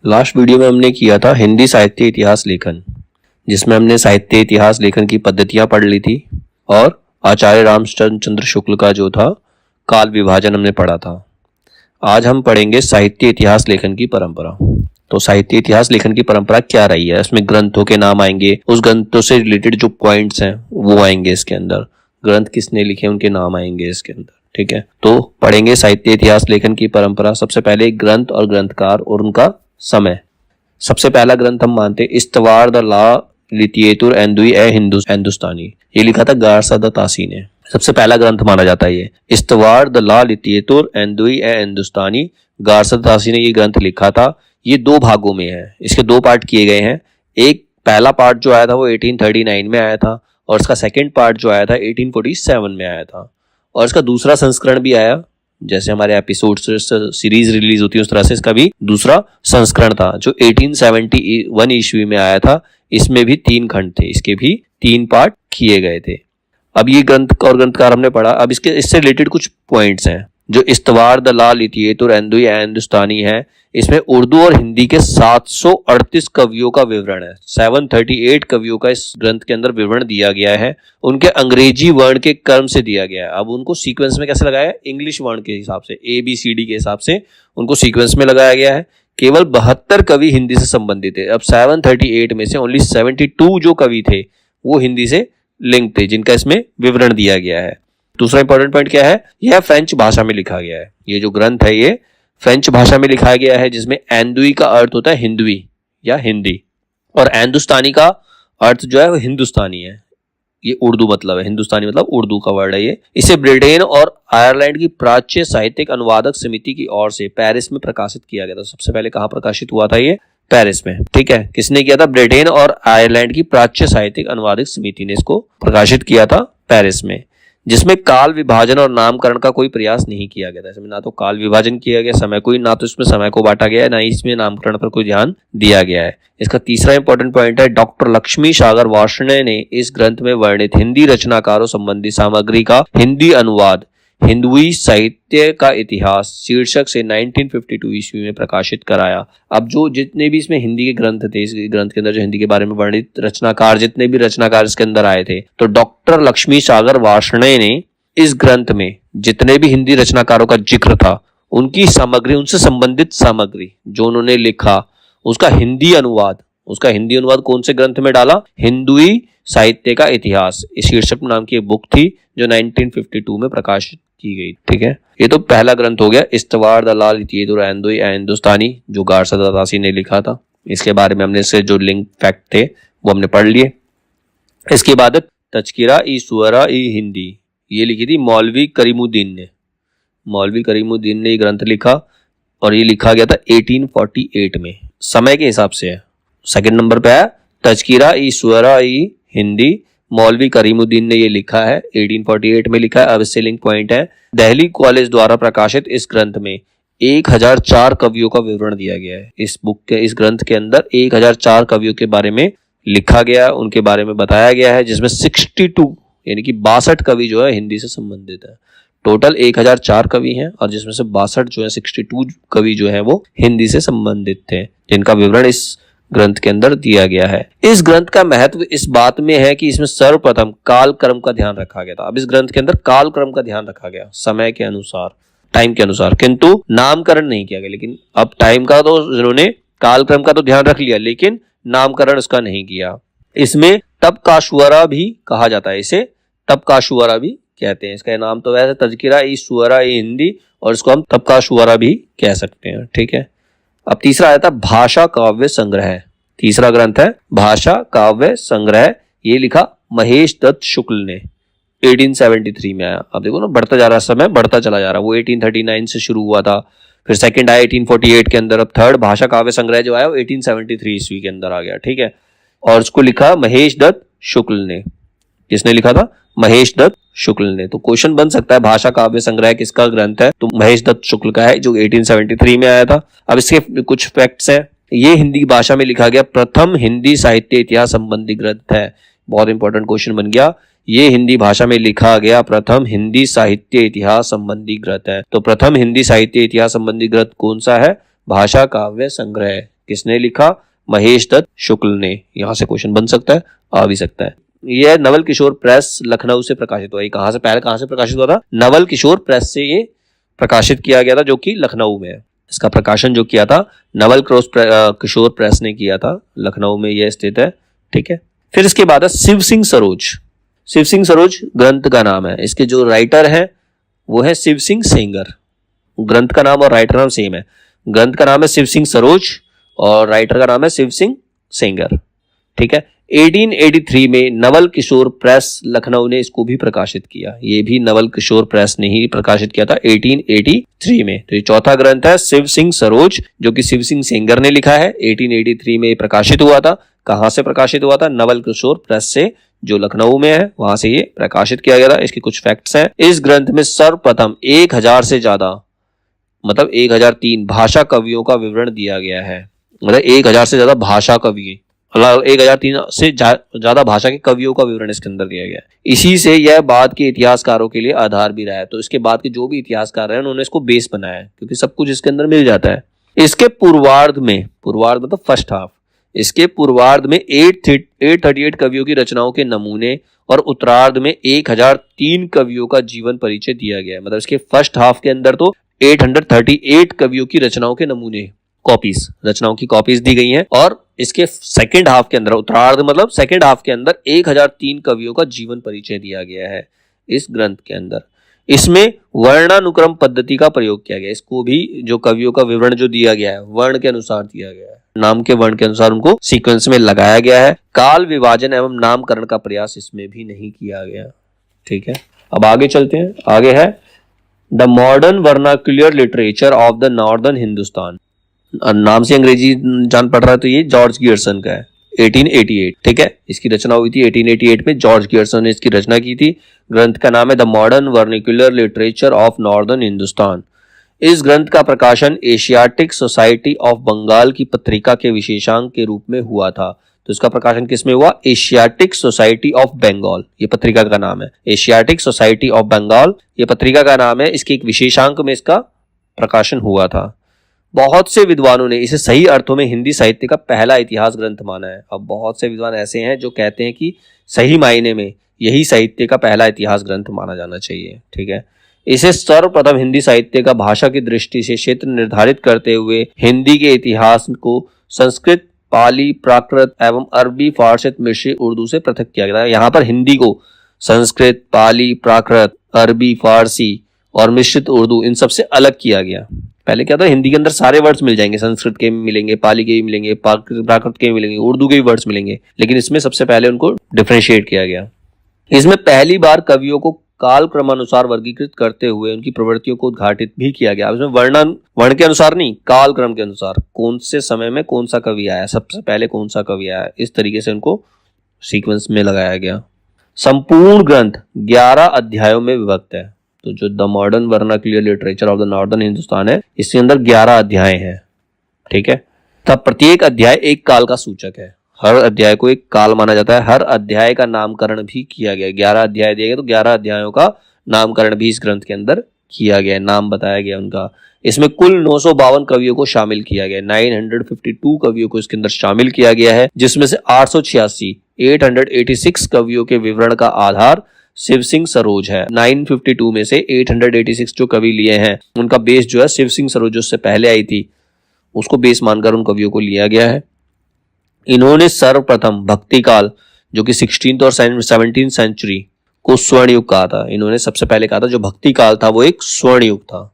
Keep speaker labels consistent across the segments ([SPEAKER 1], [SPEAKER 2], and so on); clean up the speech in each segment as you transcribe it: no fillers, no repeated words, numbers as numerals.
[SPEAKER 1] Last video में हमने किया था हिंदी साहित्य इतिहास लेखन, जिसमें हमने साहित्य इतिहास लेखन की पद्धतियां पढ़ ली थी और आचार्य रामचंद्र शुक्ल का जो था काल विभाजन हमने पढ़ा था। आज हम पढ़ेंगे साहित्य इतिहास लेखन की परंपरा। तो साहित्य इतिहास लेखन की परंपरा क्या रही है, इसमें ग्रंथों के नाम आएंगे, उस ग्रंथों से रिलेटेड जो पॉइंट्स हैं वो आएंगे इसके अंदर, ग्रंथ किसने लिखे उनके नाम आएंगे इसके अंदर। ठीक है, तो पढ़ेंगे साहित्य इतिहास लेखन की परंपरा। सबसे पहले ग्रंथ और ग्रंथकार और उनका समय। सबसे पहला ग्रंथ हम मानते इस्तवार द ला लितिएतुर एंदुई ए हिंदुस्तानी, ये लिखा था गारसा तासी ने। सबसे पहला ग्रंथ माना जाता है ये इस्तवार द ला लितिएतुर एंदुई ए हिंदुस्तानी, गारसा तासी ने ये ग्रंथ लिखा था। ये दो भागों में है, इसके दो पार्ट किए गए हैं। एक पहला पार्ट जो आया था वो 1839 में आया था और इसका सेकंड पार्ट जो आया था 1847 में आया था। और इसका दूसरा संस्करण भी आया, जैसे हमारे एपिसोड सीरीज रिलीज होती है उस तरह से इसका भी दूसरा संस्करण था जो 1871 ईस्वी में आया था। इसमें भी 3 खंड थे, इसके भी 3 पार्ट किए गए थे। अब ये ग्रंथ और ग्रंथकार हमने पढ़ा। अब इससे रिलेटेड कुछ पॉइंट्स हैं। जो इस्तवार द ला लितिएतुर एंदुई ए हिंदुस्तानी है, इसमें उर्दू और हिंदी के 738 कवियों का विवरण है। 738 कवियों का इस ग्रंथ के अंदर विवरण दिया गया है। उनके अंग्रेजी वर्ण के क्रम से दिया गया है। अब उनको सीक्वेंस में कैसे लगाया है, इंग्लिश वर्ण के हिसाब से, ABCD के हिसाब से उनको सीक्वेंस में लगाया गया है। केवल 72 कवि हिंदी से संबंधित है। अब 738 में से ओनली 72 जो कवि थे वो हिंदी से लिंक थे, जिनका इसमें विवरण दिया गया है। दूसरा इंपॉर्टेंट पॉइंट क्या है, यह फ्रेंच भाषा में लिखा गया है। ये जो ग्रंथ है ये फ्रेंच भाषा में लिखा गया है, जिसमें एंदुई का अर्थ होता है हिंदवी या हिंदी, और हिंदुस्तानी का अर्थ जो है वो हिंदुस्तानी है। ये उर्दू मतलब है, हिंदुस्तानी मतलब उर्दू का वर्ड है ये। इसे ब्रिटेन और आयरलैंड की प्राच्य साहित्यिक अनुवादक समिति की ओर से पेरिस में प्रकाशित किया गया था। सबसे पहले कहाँ प्रकाशित हुआ था ये, पेरिस में। ठीक है, किसने किया था, ब्रिटेन और आयरलैंड की प्राच्य साहित्यिक अनुवादक समिति ने इसको प्रकाशित किया था पेरिस में, जिसमें काल विभाजन और नामकरण का कोई प्रयास नहीं किया गया था। इसमें ना तो काल विभाजन किया गया समय को, ना तो इसमें समय को बांटा गया है, ना ही इसमें नामकरण पर कोई ध्यान दिया गया है। इसका तीसरा इंपॉर्टेंट पॉइंट है, डॉक्टर लक्ष्मी सागर वार्ष्णेय ने इस ग्रंथ में वर्णित हिंदी रचनाकारों संबंधी सामग्री का हिंदी अनुवाद हिंदुई साहित्य का इतिहास शीर्षक से 1952 ईस्वी में प्रकाशित कराया। अब जो जितने भी इसमें हिंदी के ग्रंथ थे, इस ग्रंथ के अंदर जो हिंदी के बारे में वर्णित रचनाकार, जितने भी रचनाकार इसके अंदर आए थे, तो डॉक्टर लक्ष्मी सागर वार्ष्णेय ने इस ग्रंथ में जितने भी हिंदी रचनाकारों का जिक्र था, उनकी सामग्री, उनसे संबंधित सामग्री जो उन्होंने लिखा, उसका हिंदी अनुवाद कौन से ग्रंथ में डाला, हिंदुई साहित्य का इतिहास इस शीर्षक नाम की एक बुक थी जो 1952 में प्रकाशित की गई। ठीक है, ये तो पहला ग्रंथ हो गया, इस्तवार द ला लितिएतुर एंदुई ए हिंदुस्तानी, जो गारसा तासी ने लिखा था। इसके बारे में हमने इससे जो लिंक फैक्ट थे वो हमने पढ़ लिए। इसके बाद तज़किरा ई शुअरा ई हिंदी, ये लिखी थी मौलवी करीमुद्दीन ने। मौलवी करीमुद्दीन ने ये ग्रंथ लिखा और ये लिखा गया था 1848 में। समय के हिसाब से है, सेकंड नंबर पे है तज़किरा ई शुअरा ई हिंदी, मौलवी करीमुद्दीन ने ये लिखा है, 1848 में लिखा है। अब इससे लिंक पॉइंट है, दिल्ली कॉलेज द्वारा प्रकाशित इस ग्रंथ में 1004 कवियों का विवरण दिया गया है। इस ग्रंथ के अंदर 1004 कवियों के बारे में लिखा गया, उनके बारे में बताया गया है, जिसमें 62 यानी कि 62 कवि जो है हिंदी से संबंधित है। टोटल 1004 कवि हैं और जिसमें से 62 जो है 62 कवि जो है वो हिंदी से संबंधित थे, जिनका विवरण इस ग्रंथ के अंदर दिया गया है। इस ग्रंथ का महत्व इस बात में है कि इसमें सर्वप्रथम काल क्रम का ध्यान रखा गया था। अब इस ग्रंथ के अंदर काल क्रम का ध्यान रखा गया, समय के अनुसार, टाइम के अनुसार, किंतु नामकरण नहीं किया गया। लेकिन अब टाइम का तो इन्होंने काल क्रम का तो ध्यान रख लिया, लेकिन नामकरण उसका नहीं किया। इसमें तब का शुअरा भी कहा जाता है, इसे तब का शुअरा भी कहते हैं। इसका नाम तो वैसे तज़किरा ई शुअरा ई हिंदी, और इसको हम तब का शुअरा भी कह सकते हैं। ठीक है, अब तीसरा आया था भाषा काव्य संग्रह। तीसरा ग्रंथ है भाषा काव्य संग्रह, ये लिखा महेश दत्त शुक्ल ने, 1873 में आया। अब देखो ना, बढ़ता जा रहा समय, बढ़ता चला जा रहा। वो 1839 से शुरू हुआ था, फिर सेकंड आया 1848 के अंदर, अब थर्ड भाषा काव्य संग्रह जो आया वो 1873 ईस्वी के अंदर आ गया। ठीक है, और इसको लिखा महेश दत्त शुक्ल ने। किसने लिखा था, महेश दत्त शुक्ल ने। तो क्वेश्चन बन सकता है भाषा काव्य संग्रह किसका ग्रंथ है, तो महेश दत्त शुक्ल का है, जो 1873 में आया था। अब इसके कुछ फैक्ट्स हैं। ये हिंदी भाषा में लिखा गया प्रथम हिंदी साहित्य इतिहास संबंधी ग्रंथ है। बहुत इंपॉर्टेंट क्वेश्चन बन गया, ये हिंदी भाषा में लिखा गया प्रथम हिंदी साहित्य इतिहास संबंधी ग्रंथ है। तो प्रथम हिंदी साहित्य इतिहास संबंधी ग्रंथ कौन सा है, भाषा काव्य संग्रह। किसने लिखा? महेश दत्त शुक्ल ने। यहां से क्वेश्चन बन सकता है, आ भी सकता है। यह नवल किशोर प्रेस लखनऊ से प्रकाशित हुआ। ये कहां से प्रकाशित हुआ था? नवल किशोर प्रेस से ये प्रकाशित किया गया था, जो कि लखनऊ में है। इसका प्रकाशन जो किया था नवल किशोर प्रेस ने किया था, लखनऊ में यह स्थित है। ठीक है। फिर इसके बाद है शिव सिंह सरोज। शिव सिंह सरोज ग्रंथ का नाम है। इसके जो राइटर है वो है शिव सिंह सेंगर। ग्रंथ का नाम और राइटर नाम सेम है। ग्रंथ का नाम है शिव सिंह सरोज और राइटर का नाम है शिव सिंह सेंगर। ठीक है। 1883 में नवल किशोर प्रेस लखनऊ ने इसको भी प्रकाशित किया। ये भी नवल किशोर प्रेस ने ही प्रकाशित किया था 1883 में। तो ये चौथा ग्रंथ है शिव सिंह सरोज, जो कि शिव सिंह सेंगर ने लिखा है। 1883 में प्रकाशित हुआ था। कहां से प्रकाशित हुआ था? नवल किशोर प्रेस से, जो लखनऊ में है, वहां से ये प्रकाशित किया गया था। इसके कुछ फैक्ट्स हैं। इस ग्रंथ में सर्वप्रथम 1000 से ज्यादा, मतलब 1003 भाषा कवियों का विवरण दिया गया है। मतलब 1000 से ज्यादा भाषा कवि, 1003 से ज्यादा भाषा के कवियों का विवरण इसके अंदर दिया गया है। इसी से यह बाद के इतिहासकारों के लिए आधार भी रहा है। तो इसके बाद के जो भी इतिहासकार हैं उन्होंने इसको बेस बनाया है, क्योंकि सब कुछ इसके अंदर मिल जाता है। इसके पूर्वार्ध मतलब फर्स्ट हाफ, इसके पूर्वार्ध में 838 कवियों की रचनाओं के नमूने और उत्तरार्ध में 1003 कवियों का जीवन परिचय दिया गया है। मतलब इसके फर्स्ट हाफ के अंदर तो 838 कवियों की रचनाओं के नमूने, रचनाओं की कॉपीज दी गई हैं, और इसके सेकंड हाफ के अंदर, उत्तरार्ध मतलब सेकंड हाफ के अंदर 1003 कवियों का जीवन परिचय दिया गया है इस ग्रंथ के अंदर। इसमें वर्णानुक्रम पद्धति का प्रयोग किया गया। इसको भी जो कवियों का विवरण जो दिया गया है वर्ण के अनुसार दिया गया है, नाम के वर्ण के अनुसार उनको सीक्वेंस में लगाया गया है। काल विभाजन एवं नामकरण का प्रयास इसमें भी नहीं किया गया। ठीक है। अब आगे चलते हैं। आगे है the modern vernacular literature of the northern Hindustan. नाम से अंग्रेजी जान पड़ रहा है, तो ये जॉर्ज गियर्सन का है। 1888। ठीक है। इसकी रचना हुई थी 1888 में। जॉर्ज गियर्सन ने इसकी रचना की थी। ग्रंथ का नाम है the modern vernacular literature of northern Hindustan. इस ग्रंथ का प्रकाशन एशियाटिक सोसाइटी ऑफ बंगाल की पत्रिका के विशेषांक के रूप में हुआ था। तो इसका प्रकाशन किसमें हुआ? एशियाटिक सोसाइटी ऑफ बंगाल, ये पत्रिका का नाम है। एशियाटिक सोसाइटी ऑफ बंगाल, ये पत्रिका का नाम है। इसके एक विशेषांक में इसका प्रकाशन हुआ था। बहुत से विद्वानों ने इसे सही अर्थों में हिंदी साहित्य का पहला इतिहास ग्रंथ माना है। अब बहुत से विद्वान ऐसे हैं जो कहते हैं कि सही मायने में यही साहित्य का पहला इतिहास ग्रंथ माना जाना चाहिए। ठीक है। इसे सर्वप्रथम हिंदी साहित्य का भाषा की दृष्टि से क्षेत्र निर्धारित करते हुए हिंदी के इतिहास को संस्कृत, पाली, प्राकृत एवं अरबी, फारसी, मिश्रित उर्दू से पृथक किया गया। यहाँ पर हिंदी को संस्कृत, पाली, प्राकृत, अरबी, फारसी और मिश्रित उर्दू, इन सबसे अलग किया गया। पहले क्या था? हिंदी के अंदर सारे वर्ड्स मिल जाएंगे, संस्कृत के मिलेंगे, पाली के भी मिलेंगे, प्राकृत के भी मिलेंगे, उर्दू के भी वर्ड्स मिलेंगे, लेकिन इसमें सबसे पहले उनको डिफरेंशिएट किया गया। इसमें पहली बार कवियों को काल क्रमानुसार वर्गीकृत करते हुए उनकी प्रवृत्तियों को उद्घाटित भी किया गया। इसमें वर्ण के अनुसार नहीं, काल क्रम के अनुसार, कौन से समय में कौन सा कवि आया, सबसे पहले कौन सा कवि आया, इस तरीके से उनको सीक्वेंस में लगाया गया। संपूर्ण ग्रंथ 11 अध्यायों में विभक्त है। तो जो the modern vernacular literature of the northern Hindustan है, इसके अंदर 11 अध्याय हैं। ठीक है। तब प्रत्येक अध्याय एक काल का सूचक है। हर अध्याय को एक काल माना जाता है। हर अध्याय का नामकरण भी किया गया। 11 अध्याय दिए गए तो 11 अध्यायों का नामकरण भी इस ग्रंथ के अंदर किया गया, नाम बताया गया उनका। इसमें कुल 952 कवियों को शामिल किया गया। 952 कवियों को इसके अंदर शामिल किया गया है, जिसमें से 886 कवियों के विवरण का आधार शिव सिंह सरोज है। 952 में से 886 जो कवि लिए हैं उनका बेस जो है शिव सिंह सरोज, जो उससे पहले आई थी, उसको बेस मानकर उन कवियों को लिया गया है। इन्होंने सर्वप्रथम भक्ति काल, जो कि 16th और 17th सेंचुरी को स्वर्ण युग कहा था। इन्होंने सबसे पहले कहा था जो भक्ति काल था वो एक स्वर्ण युग था,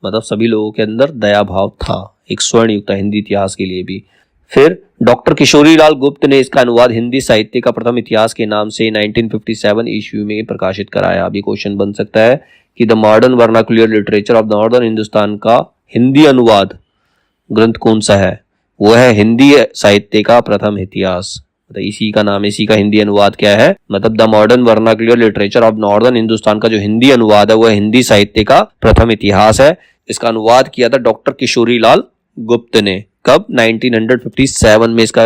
[SPEAKER 1] मतलब सभी लोगों के अंदर दया भाव था, एक स्वर्ण युग था हिंदी इतिहास के लिए भी। फिर डॉक्टर किशोरी लाल गुप्त ने इसका अनुवाद हिंदी साहित्य का प्रथम इतिहास के नाम से 1957 ईस्वी में प्रकाशित कराया। अभी क्वेश्चन बन सकता है कि the modern vernacular literature of northern Hindustan का हिंदी अनुवाद ग्रंथ कौन सा है? वो है हिंदी साहित्य का प्रथम इतिहास। मतलब इसी का नाम, इसी का हिंदी अनुवाद क्या है? मतलब the modern vernacular literature of northern Hindustan का जो हिंदी अनुवाद है वह हिंदी साहित्य का प्रथम इतिहास है। इसका अनुवाद किया था डॉक्टर किशोरी लाल गुप्त ने। कब? 1957 में इसका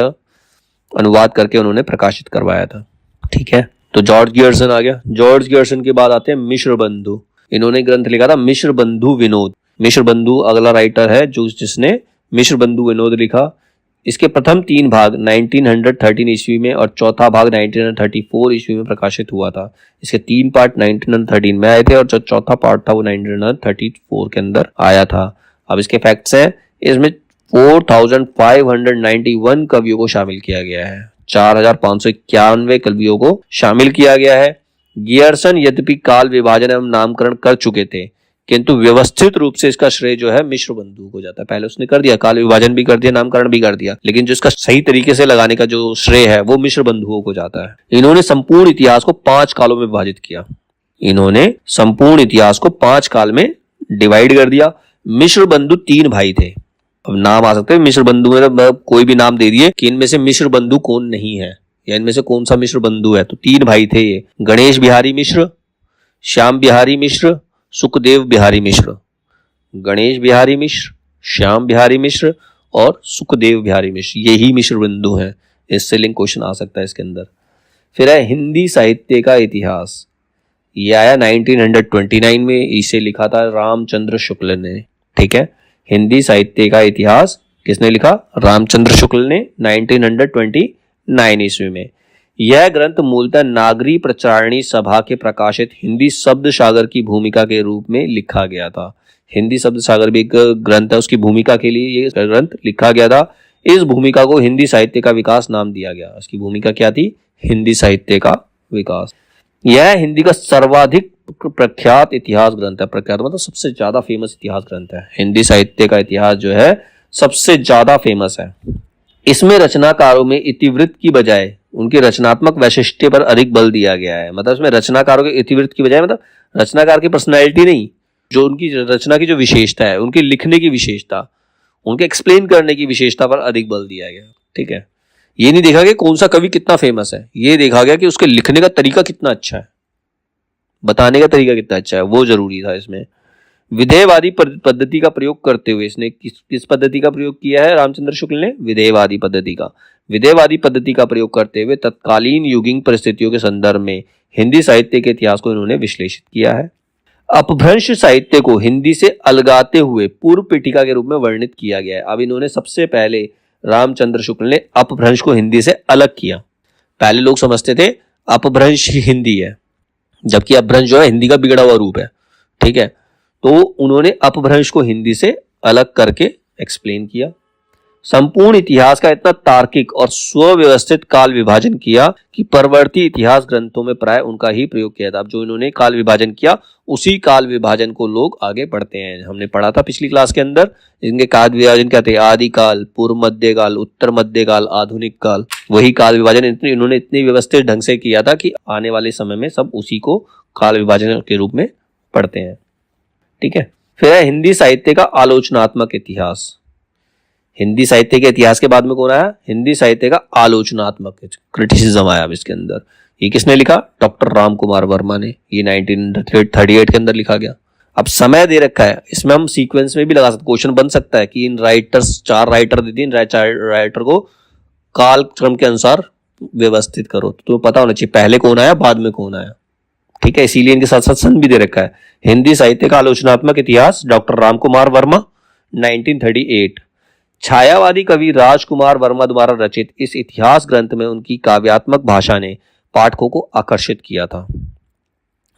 [SPEAKER 1] अनुवाद करके उन्होंने प्रकाशित करवाया था। ठीक है। तो जॉर्ज गियर्सन आ गया। जॉर्ज गियर्सन के बाद आते हैं मिश्र बंधु। इन्होंने ग्रंथ लिखा था मिश्र बंधु विनोद। मिश्र बंधु अगला राइटर है जो जिसने मिश्र बंधु विनोद लिखा। इसके प्रथम 3 भाग 1913 ईस्वी में और चौथा भाग 1934 ईस्वी में प्रकाशित हुआ था। इसके 3 पार्ट 1913 में आए थे और जो चौथा पार्ट था वो 1934 के अंदर आया था। अब इसके फैक्ट्स हैं, इसमें 4591 कवियों को शामिल किया गया है, 4591 कवियों को शामिल किया गया है। गियर्सन यद्यपि काल विभाजन एवं नामकरण कर चुके थे, किंतु व्यवस्थित रूप से इसका श्रेय जो है मिश्र बंधु को जाता है। पहले उसने कर दिया, काल विभाजन भी कर दिया, नामकरण भी कर दिया, लेकिन जो इसका सही तरीके से लगाने का जो श्रेय है वो मिश्र बंधुओं को जाता है। इन्होंने संपूर्ण इतिहास को 5 कालों में विभाजित किया। इन्होंने संपूर्ण इतिहास को 5 काल में डिवाइड कर दिया। मिश्र बंधु 3 भाई थे। अब नाम आ सकते हैं मिश्र बंधु में, कोई भी नाम दे दिए कि इनमें से मिश्र बंधु कौन नहीं है या इनमें से कौन सा मिश्र बंधु है। तो 3 भाई थे ये, गणेश बिहारी मिश्र, श्याम बिहारी मिश्र, सुखदेव बिहारी मिश्र। गणेश बिहारी मिश्र, श्याम बिहारी मिश्र और सुखदेव बिहारी मिश्र, यही मिश्र बंधु हैं। इससे लिंक क्वेश्चन आ सकता है इसके अंदर। फिर है हिंदी साहित्य का इतिहास, ये आया 1929 में, इसे लिखा था रामचंद्र शुक्ल ने। ठीक है, हिंदी साहित्य का इतिहास किसने लिखा? रामचंद्र शुक्ल ने 1929 ईस्वी में। यह ग्रंथ मूलतः नागरी प्रचारणी सभा के प्रकाशित हिंदी शब्द सागर की भूमिका के रूप में लिखा गया था। हिंदी शब्द सागर भी एक ग्रंथ है, उसकी भूमिका के लिए ये ग्रंथ लिखा गया था। इस भूमिका को हिंदी साहित्य का विकास नाम दिया गया। इसकी भूमिका क्या थी? हिंदी साहित्य का विकास। यह हिंदी का सर्वाधिक प्रख्यात इतिहास ग्रंथ है। प्रख्यात मतलब सबसे ज्यादा फेमस इतिहास ग्रंथ है। हिंदी साहित्य का इतिहास जो है सबसे ज्यादा फेमस है। इसमें रचनाकारों में इतिवृत्त की बजाय उनके रचनात्मक वैशिष्ट्य पर अधिक बल दिया गया है। मतलब इसमें रचनाकारों के इतिवृत्त की बजाय, मतलब रचनाकार की पर्सनैलिटी नहीं, जो उनकी रचना की जो विशेषता है, उनके लिखने की विशेषता, उनके एक्सप्लेन करने की विशेषता पर अधिक बल दिया गया। ठीक है, ये नहीं देखा गया कौन सा कवि कितना फेमस है, ये देखा गया कि उसके लिखने का तरीका कितना अच्छा है, बताने का तरीका कितना अच्छा है, वो जरूरी था इसमें। विधेयवादी पद्धति का प्रयोग करते हुए इसने किस पद्धति का प्रयोग किया है? रामचंद्र शुक्ल ने विधेयवादी पद्धति का। विधेयवादी पद्धति का प्रयोग करते हुए तत्कालीन युगिंग परिस्थितियों के संदर्भ में हिंदी साहित्य के इतिहास को इन्होंने विश्लेषित किया है। अपभ्रंश साहित्य को हिंदी से अलगाते हुए पूर्व पीठिका के रूप में वर्णित किया गया है। अब इन्होंने सबसे पहले रामचंद्र शुक्ल ने अपभ्रंश को हिंदी से अलग किया। पहले लोग समझते थे अपभ्रंश ही हिंदी है, जबकि अपभ्रंश जो है हिंदी का बिगड़ा हुआ रूप है। ठीक है, तो उन्होंने अपभ्रंश को हिंदी से अलग करके एक्सप्लेन किया। संपूर्ण इतिहास का इतना तार्किक और सुव्यवस्थित काल विभाजन किया कि परवर्ती इतिहास ग्रंथों में प्राय उनका ही प्रयोग किया था। अब जो इन्होंने काल विभाजन किया, उसी काल विभाजन को लोग आगे पढ़ते हैं। हमने पढ़ा था पिछली क्लास के अंदर, इनके काल विभाजन क्या थे? आदि काल, पूर्व मध्य काल, उत्तर मध्य काल, आधुनिक काल। वही काल विभाजन इन्होंने इतनी व्यवस्थित ढंग से किया था कि आने वाले समय में सब उसी को काल विभाजन के रूप में पढ़ते हैं। ठीक है, फिर है हिंदी साहित्य का आलोचनात्मक इतिहास। हिंदी साहित्य के इतिहास के बाद में कौन आया? हिंदी साहित्य का आलोचनात्मक, क्रिटिसिज्म आया अब इसके अंदर। ये किसने लिखा? डॉक्टर राम कुमार वर्मा ने। ये 1938 के अंदर लिखा गया। अब समय दे रखा है, इसमें हम सीक्वेंस में भी लगा सकते, क्वेश्चन बन सकता है कि इन राइटर्स, 4 राइटर दे दिए, इन राइटर को काल क्रम के अनुसार व्यवस्थित करो। तो तुम्हें पता होना चाहिए पहले कौन आया, बाद में कौन आया। ठीक है, इसीलिए इनके साथ साथ सन भी दे रखा है। हिंदी साहित्य का आलोचनात्मक इतिहास, डॉक्टर राम कुमार वर्मा, 1938। छायावादी कवि राजकुमार वर्मा द्वारा रचित इस इतिहास ग्रंथ में उनकी काव्यात्मक भाषा ने पाठकों को आकर्षित किया था।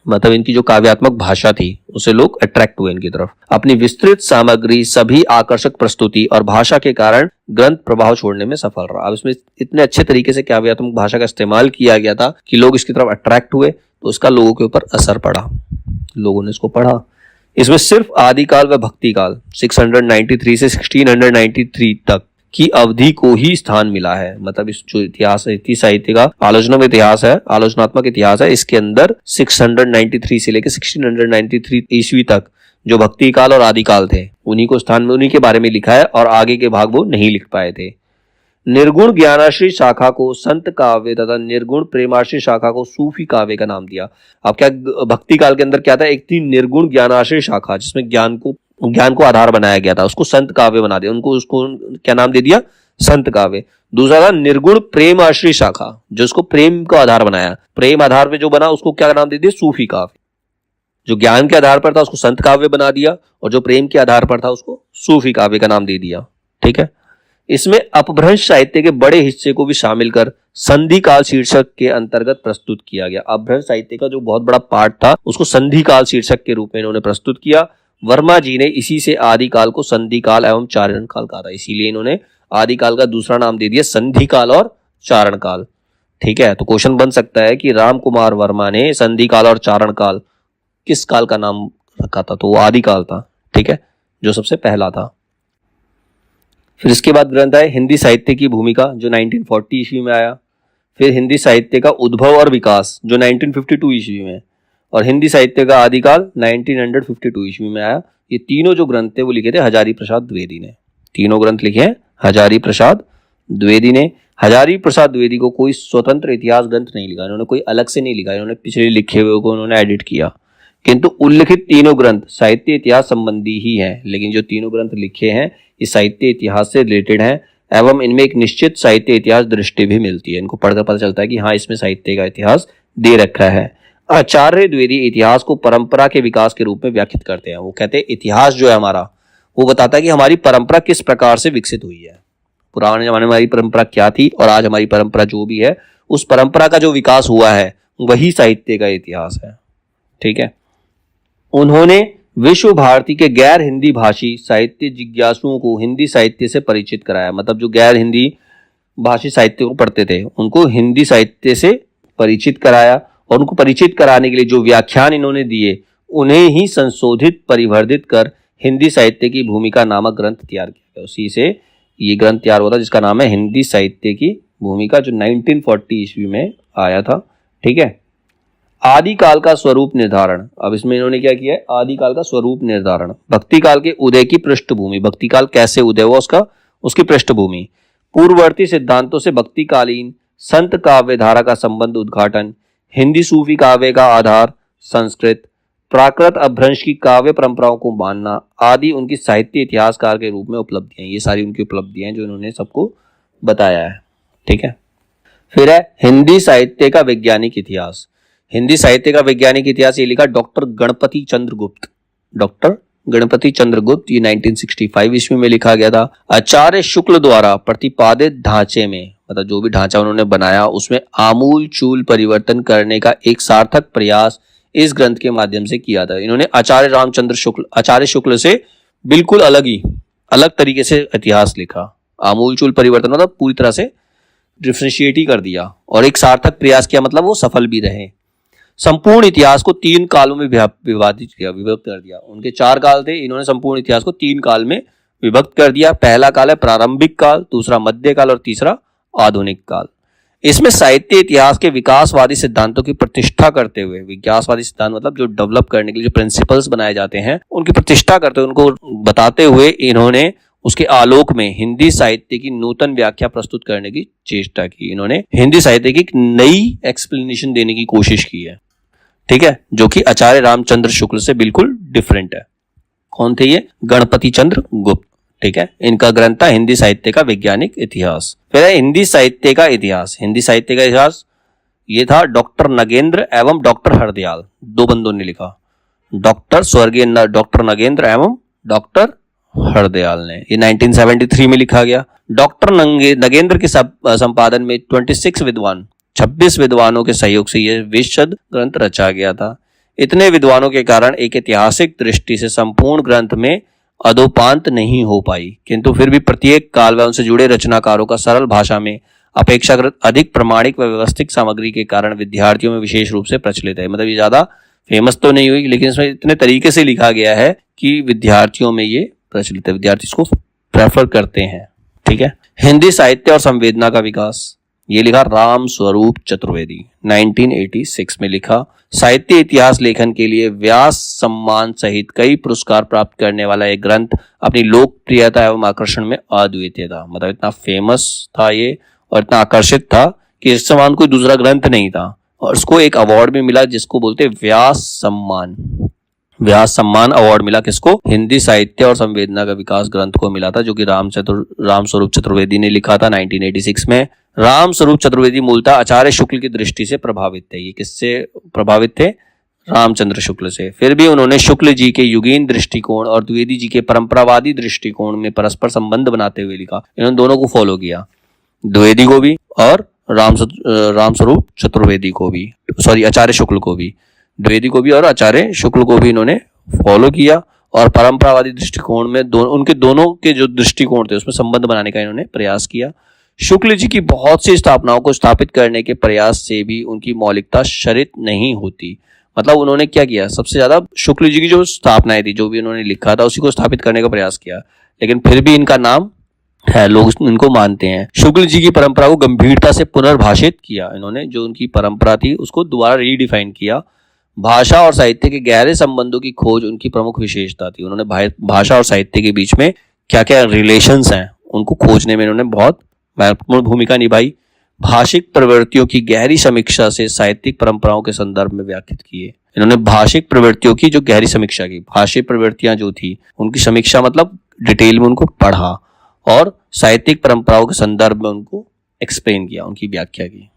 [SPEAKER 1] मतलब इनकी जो काव्यात्मक भाषा थी उसे लोग अट्रैक्ट हुए इनकी तरफ। अपनी विस्तृत सामग्री, सभी आकर्षक प्रस्तुति और भाषा के कारण ग्रंथ प्रभाव छोड़ने में सफल रहा। अब इसमें इतने अच्छे तरीके से काव्यात्मक भाषा का इस्तेमाल किया गया था कि लोग इसकी तरफ अट्रैक्ट हुए, तो उसका लोगों के ऊपर असर पड़ा, लोगों ने इसको पढ़ा। इसमें सिर्फ आदिकाल व भक्तिकाल 693 से 1693 तक की अवधि को ही स्थान मिला है। मतलब इस जो इतिहास है, इति साहित्य का आलोचनात्मक इतिहास है, आलोचनात्मक इतिहास है, इसके अंदर 693 से लेकर 1693 ईस्वी तक जो भक्ति काल और आदिकाल थे, उन्हीं को स्थान में, उन्हीं के बारे में लिखा है, और आगे के भाग वो नहीं लिख पाए थे। निर्गुण ज्ञानाश्रय शाखा को संत काव्य तथा निर्गुण प्रेमाश्रय शाखा को सूफी काव्य का नाम दिया। अब क्या भक्ति काल के अंदर क्या था? एक थी निर्गुण ज्ञानाश्रय शाखा, जिसमें ज्ञान को आधार बनाया गया था, उसको संत काव्य बना दिया, उसको क्या नाम दे दिया? संत काव्य। दूसरा था निर्गुण प्रेम आश्रय शाखा, जो उसको प्रेम को आधार बनाया, प्रेम आधार पे जो बना उसको क्या नाम दे दिया? सूफी काव्य। जो ज्ञान के आधार पर था उसको संत काव्य बना दिया, और जो प्रेम के आधार पर था उसको सूफी काव्य का नाम दे दिया। ठीक है, इसमें अपभ्रंश साहित्य के बड़े हिस्से को भी शामिल कर संधि काल शीर्षक के अंतर्गत प्रस्तुत किया गया। अपभ्रंश साहित्य का जो बहुत बड़ा पार्ट था उसको संधि काल शीर्षक के रूप में इन्होंने प्रस्तुत किया। वर्मा जी ने इसी से आदि काल को संधि काल एवं चारण काल कहा था, इसीलिए इन्होंने आदि काल का दूसरा नाम दे दिया संधि काल और चारण काल। ठीक है, तो क्वेश्चन बन सकता है कि राम कुमार वर्मा ने संधि काल और चारण काल किस काल का नाम रखा था, तो वो आदि काल था। ठीक है, जो सबसे पहला था। फिर इसके बाद ग्रंथ है हिंदी साहित्य की भूमिका, जो 1940 ईस्वी में आया। फिर हिंदी साहित्य का उद्भव और विकास, जो 1952 ईस्वी में, और हिंदी साहित्य का आदिकाल 1952 ईस्वी में आया। ये तीनों जो ग्रंथ थे वो लिखे थे हजारी प्रसाद द्विवेदी ने। तीनों ग्रंथ लिखे हैं हजारी प्रसाद द्विवेदी ने। हजारी प्रसाद द्विवेदी को कोई स्वतंत्र इतिहास ग्रंथ नहीं लिखा, इन्होंने कोई अलग से नहीं लिखा, इन्होंने पिछले लिखे हुए को उन्होंने एडिट किया, किंतु उल्लिखित तीनों ग्रंथ साहित्य इतिहास संबंधी ही हैं। लेकिन जो तीनों ग्रंथ लिखे हैं ये साहित्य इतिहास से रिलेटेड हैं एवं इनमें एक निश्चित साहित्य इतिहास दृष्टि भी मिलती है। इनको पढ़कर पता चलता है कि हाँ, इसमें साहित्य का इतिहास दे रखा है। आचार्य द्विवेदी इतिहास को परंपरा के विकास के रूप में व्याख्यात करते हैं। वो कहते हैं इतिहास जो है हमारा, वो बताता है कि हमारी परंपरा किस प्रकार से विकसित हुई है, पुराने जमाने में हमारी परंपरा क्या थी और आज हमारी परंपरा जो भी है, उस परंपरा का जो विकास हुआ है वही साहित्य का इतिहास है। ठीक है, उन्होंने विश्व भारती के गैर हिंदी भाषी साहित्य जिज्ञासुओं को हिंदी साहित्य से परिचित कराया। मतलब जो गैर हिंदी भाषी साहित्य को पढ़ते थे उनको हिंदी साहित्य से परिचित कराया, और उनको परिचित कराने के लिए जो व्याख्यान इन्होंने दिए उन्हें ही संशोधित परिवर्धित कर हिंदी साहित्य की भूमिका नामक ग्रंथ तैयार किया गया। उसी से ये ग्रंथ तैयार हुआ था जिसका नाम है हिंदी साहित्य की भूमिका, जो 1940 ईस्वी में आया था। ठीक है, आदिकाल का स्वरूप निर्धारण। अब इसमें इन्होंने क्या किया है, आदिकाल का स्वरूप निर्धारण। भक्ति काल के उदय की पृष्ठभूमि, भक्ति काल कैसे उदय हुआ उसकी पृष्ठभूमि। पूर्ववर्ती सिद्धांतों से भक्तिकालीन संत काव्य धारा का संबंध उद्घाटन। हिंदी सूफी काव्य का आधार संस्कृत। प्राकृत अपभ्रंश की काव्य परंपराओं को मानना आदि उनकी साहित्य इतिहासकार के रूप में उपलब्धियां। ये सारी उनकी उपलब्धियां हैं जो इन्होंने सबको बताया है। ठीक है, फिर है हिंदी साहित्य का वैज्ञानिक इतिहास। हिंदी साहित्य का वैज्ञानिक इतिहास ये लिखा डॉक्टर गणपति चंद्र गुप्त। डॉक्टर गणपति चंद्र गुप्त, ये 1965 ईस्वी में लिखा गया था। आचार्य शुक्ल द्वारा प्रतिपादित ढांचे में, मतलब जो भी ढांचा उन्होंने बनाया उसमें आमूल चूल परिवर्तन करने का एक सार्थक प्रयास इस ग्रंथ के माध्यम से किया था। इन्होंने आचार्य शुक्ल से बिल्कुल अलग तरीके से इतिहास लिखा। आमूल चूल परिवर्तन मतलब पूरी तरह से डिफरेंशिएट ही कर दिया, और एक सार्थक प्रयास किया मतलब वो सफल भी रहे। संपूर्ण इतिहास को 3 कालों में विभक्त कर दिया। उनके 4 काल थे, इन्होंने संपूर्ण इतिहास को 3 काल में विभक्त कर दिया। पहला काल है प्रारंभिक काल, दूसरा मध्य काल और तीसरा आधुनिक काल। इसमें साहित्य इतिहास के विकासवादी सिद्धांतों की प्रतिष्ठा करते हुए, विकासवादी सिद्धांत मतलब जो डेवलप करने के लिए जो प्रिंसिपल्स बनाए जाते हैं उनकी प्रतिष्ठा करते हुए, उनको बताते हुए इन्होंने उसके आलोक में हिंदी साहित्य की नूतन व्याख्या प्रस्तुत करने की चेष्टा की। इन्होंने हिंदी साहित्य की एक नई एक्सप्लेनेशन देने की कोशिश की है। ठीक है, जो कि आचार्य रामचंद्र शुक्ल से बिल्कुल डिफरेंट है। कौन थे ये? गणपति चंद्र गुप्त। ठीक है, इनका ग्रंथ था हिंदी साहित्य का वैज्ञानिक इतिहास। फिर है हिंदी साहित्य का इतिहास। हिंदी साहित्य का इतिहास ये था डॉक्टर नगेंद्र एवं डॉक्टर हरदयाल, 2 बंदों ने लिखा। स्वर्गीय डॉक्टर नगेंद्र एवं डॉक्टर हरदयाल ने। ये 1973 में लिखा गया। डॉक्टर नगेंद्र के संपादन में 26 विद्वानों के सहयोग से यह विशद ग्रंथ रचा गया था। इतने विद्वानों के कारण एक ऐतिहासिक दृष्टि से संपूर्ण ग्रंथ में अधोपांत नहीं हो पाई, किंतु फिर भी प्रत्येक काल व उनसे जुड़े रचनाकारों का सरल भाषा में अपेक्षाकृत अधिक प्रमाणिक व व्यवस्थित सामग्री के कारण विद्यार्थियों में विशेष रूप से प्रचलित है। मतलब ये ज्यादा फेमस तो नहीं हुई, लेकिन इसमें इतने तरीके से लिखा गया है कि विद्यार्थियों में ये प्रचलित है, विद्यार्थी इसको प्रेफर करते हैं। ठीक है, हिंदी साहित्य और संवेदना का विकास, ये लिखा राम स्वरूप चतुर्वेदी, 1986 में लिखा। साहित्य इतिहास लेखन के लिए व्यास सम्मान सहित कई पुरस्कार प्राप्त करने वाला एक ग्रंथ अपनी लोकप्रियता एवं आकर्षण में अद्वितीय था। मतलब इतना फेमस था ये और इतना आकर्षित था कि इस समान कोई दूसरा ग्रंथ नहीं था, और उसको एक अवार्ड भी मिला जिसको बोलते व्यास सम्मान अवार्ड मिला। किसको? हिंदी साहित्य और संवेदना का विकास ग्रंथ को मिला था, जो कि राम स्वरूप चतुर्वेदी ने लिखा था 1986 में। राम स्वरूप चतुर्वेदी मूलतः आचार्य शुक्ल की दृष्टि से प्रभावित थे। ये किससे प्रभावित थे? रामचंद्र शुक्ल से। फिर भी उन्होंने शुक्ल जी के युगीन दृष्टिकोण और द्विवेदी जी के परंपरावादी दृष्टिकोण में परस्पर संबंध बनाते हुए लिखा। इन्होंने दोनों को फॉलो किया, द्विवेदी को भी और रामस्वरूप चतुर्वेदी को भी, आचार्य शुक्ल को भी, द्विवेदी को भी और आचार्य शुक्ल को भी इन्होंने फॉलो किया और परंपरावादी दृष्टिकोण में उनके दोनों के जो दृष्टिकोण थे उसमें संबंध बनाने का इन्होंने प्रयास किया। शुक्ल जी की बहुत सी स्थापनाओं को स्थापित करने के प्रयास से भी उनकी मौलिकता शरित नहीं होती। मतलब उन्होंने क्या किया, सबसे ज्यादा शुक्ल जी की जो स्थापनाएं थी, जो भी उन्होंने लिखा था उसी को स्थापित करने का प्रयास किया, लेकिन फिर भी इनका नाम है, लोग इनको मानते हैं। शुक्ल जी की परंपरा को गंभीरता से पुनर्भाषित किया इन्होंने, जो उनकी परंपरा थी उसको दोबारा रीडिफाइन किया। भाषा और साहित्य के गहरे संबंधों की खोज उनकी प्रमुख विशेषता थी। उन्होंने भाषा और साहित्य के बीच में क्या क्या रिलेशंस हैं उनको खोजने में इन्होंने बहुत महत्वपूर्ण भूमिका निभाई। भाषिक प्रवृत्तियों की गहरी समीक्षा से साहित्यिक परंपराओं के संदर्भ में व्याख्यात किए। इन्होंने भाषिक प्रवृत्तियों की जो गहरी समीक्षा की, भाषिक प्रवृत्तियां जो थी उनकी समीक्षा मतलब डिटेल में उनको पढ़ा और साहित्यिक परंपराओं के संदर्भ में उनको एक्सप्लेन किया, उनकी व्याख्या की।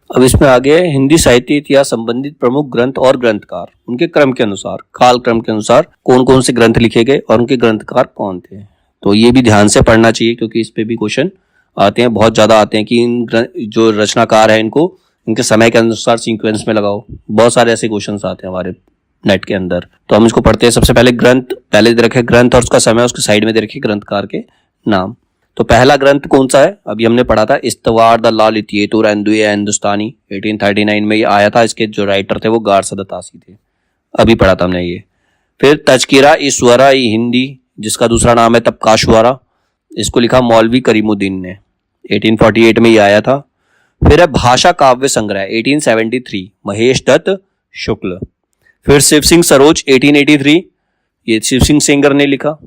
[SPEAKER 1] अब इसमें आगे हिंदी साहित्य इतिहास संबंधित प्रमुख ग्रंथ और ग्रंथकार, उनके क्रम के अनुसार, काल क्रम के अनुसार कौन कौन से ग्रंथ लिखे गए और उनके ग्रंथकार कौन थे। तो ये भी ध्यान से पढ़ना चाहिए क्योंकि इस पे भी क्वेश्चन आते हैं, बहुत ज्यादा आते हैं कि इन जो रचनाकार है इनको इनके समय के अनुसार सीक्वेंस में लगाओ। बहुत सारे ऐसे क्वेश्चन आते हैं हमारे नेट के अंदर। तो हम इसको पढ़ते हैं। सबसे पहले ग्रंथ पहले दे रखे ग्रंथ और उसका समय, उसके साइड में दे रखे ग्रंथकार के नाम। तो पहला ग्रंथ कौन सा है, अभी हमने पढ़ा था, इस्तवार द लालित्येतुर एंदुए हिंदुस्तानी, 1839 में ये आया था। इसके जो राइटर थे वो गारसद तासी थे, अभी पढ़ा था हमने ये। फिर तजकिरा ईश्वरा हिंदी, जिसका दूसरा नाम है तबकाशवारा, इसको लिखा मौलवी करीमुद्दीन ने, 1848 में ये आया था। फिर है भाषा काव्य संग्रह 1873, महेश दत्त शुक्ल। फिर शिव सिंह सरोज 1883, ये शिव सिंह सेंगर ने लिखा।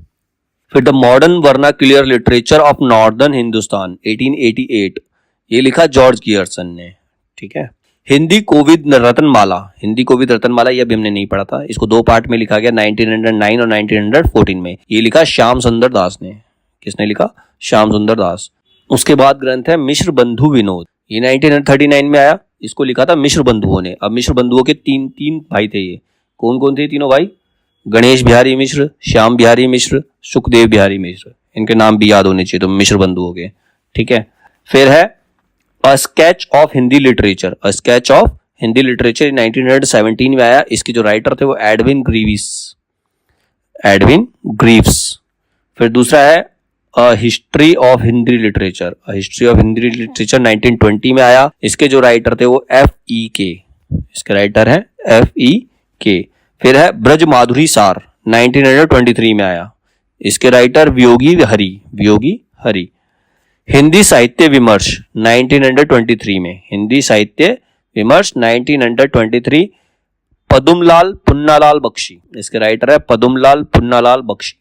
[SPEAKER 1] फिर the modern vernacular literature of northern Hindustan 1888, ये लिखा जॉर्ज गियर्सन ने। ठीक है। हिंदी कोविद रतनमाला, हिंदी कोविद रतनमाला ये अभी हमने नहीं पढ़ा था, इसको दो पार्ट में लिखा गया 1909 और 1914 में। ये लिखा श्याम सुंदर दास ने। किसने लिखा? श्याम सुंदर दास। उसके बाद ग्रंथ है मिश्र बंधु विनोद, ये 1939 में आया, इसको लिखा था मिश्र बंधुओं ने। अब मिश्र बंधुओं के तीन भाई थे। ये कौन कौन थे तीनों भाई? गणेश बिहारी मिश्र, श्याम बिहारी मिश्र, सुखदेव बिहारी मिश्र। इनके नाम भी याद होने चाहिए, तो मिश्र बंधु हो गए। ठीक है। फिर है a sketch of Hindi literature, a sketch of Hindi literature 1917 में आया। इसके जो राइटर थे वो एडविन ग्रीव्स। फिर दूसरा है a history of Hindi literature, a history of Hindi literature 1920 में आया। इसके जो राइटर थे वो F.E.K, इसके राइटर है F.E.K। फिर है ब्रज माधुरी सार 1923 में आया, इसके राइटर वियोगी हरि। हिंदी साहित्य विमर्श 1923 में, हिंदी साहित्य विमर्श 1923, पदुमलाल पुन्नालाल बख्शी, इसके राइटर है पदुमलाल पुन्नालाल बख्शी,